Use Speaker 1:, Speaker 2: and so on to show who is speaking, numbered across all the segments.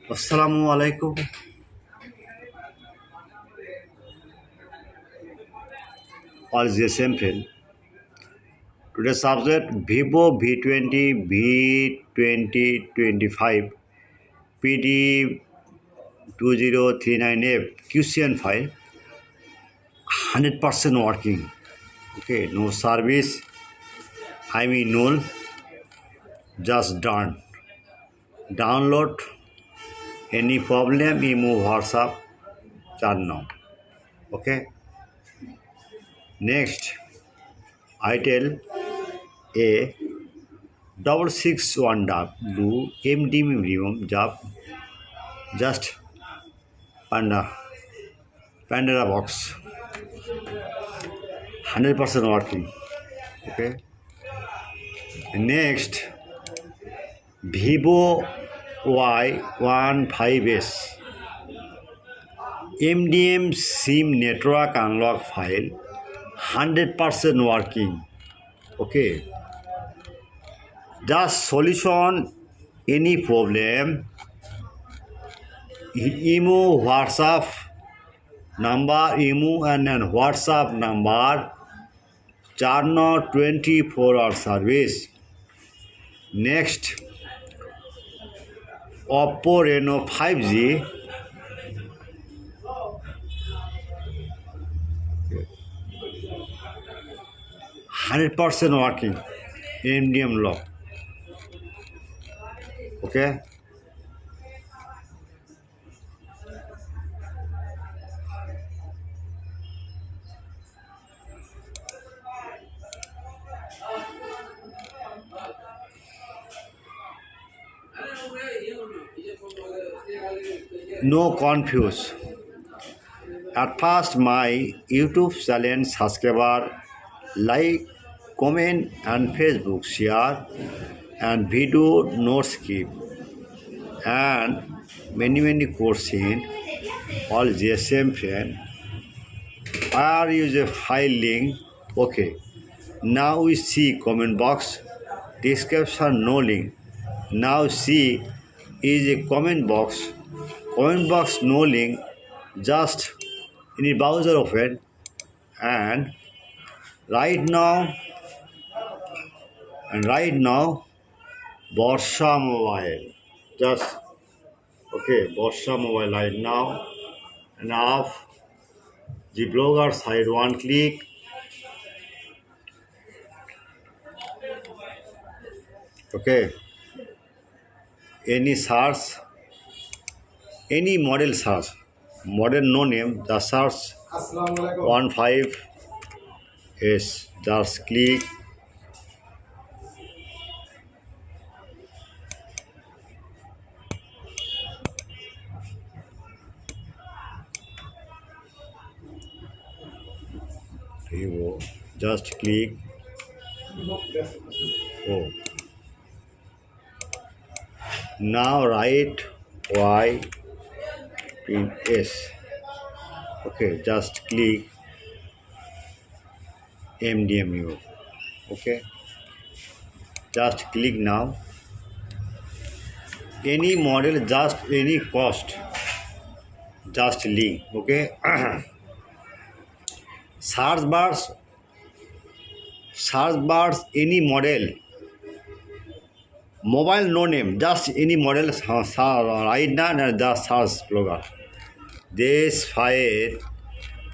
Speaker 1: Assalamu alaikum. All is the same friend. Today's subject Vivo V20 V2025 PD2039F QCN file 100% working. Okay, no service. I mean null. Just done. Download. Any problem? You move WhatsApp. Chat now. Okay. Next, I tell a 661 do MD minimum job just Pandora box 100% working. Okay. Next, VivoV2025 MDM SIM network unlock file 100% working. Okay. Just solution any problem. Email WhatsApp number, email and WhatsApp number. Charno 24-hour service. Next, Oppo Reno 5G. 100% working. MDM lock. Okay. No confuse. At first, my YouTube channel subscriber like, comment, and Facebook share, and video notes keep, and many questions. All the same friend. I use a file link. Okay. Now we see comment box. Description no link. Now see is a comment box. Comment box no link. Just in the browser open and right now Borsha mobile. Just okay, Borsha mobile right now and off the blogger side one click. Okay. Any search, any model search, model no name, the search 15S, just click. Just click. Oh. Now write Y in S. Okay, just click MDMU. Okay, just click now. Any model, just any cost, just link. Okay. search bars, any model. Mobile no name, just any model right now and just search blogger. This file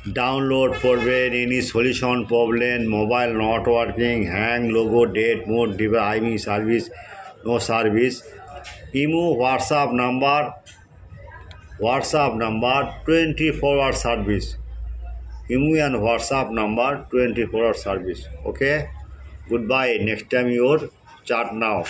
Speaker 1: download for any solution problem, mobile not working, hang, logo, date, mode, device, I mean service, no service. Email WhatsApp number 24-hour service. Email and WhatsApp number 24-hour service. Okay. Goodbye. Next time your chat now.